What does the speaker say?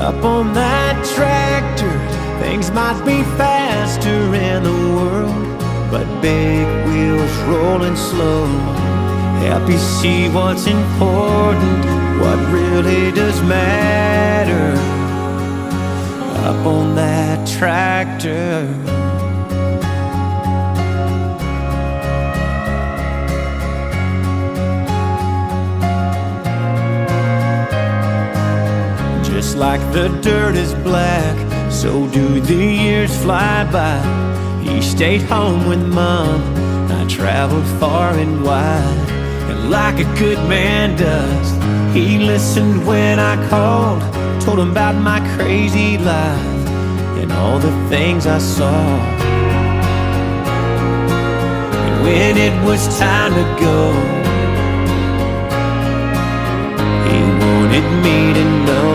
Up on that tractor, things might be faster in the world, but big wheels rolling slow help you see what's important, what really does matter. Up on that tractor. Just like the dirt is black, so do the years fly by. He stayed home with Mom, I traveled far and wide. And like a good man does, he listened when I called, told him about my crazy life and all the things I saw. And when it was time to go, he wanted me to know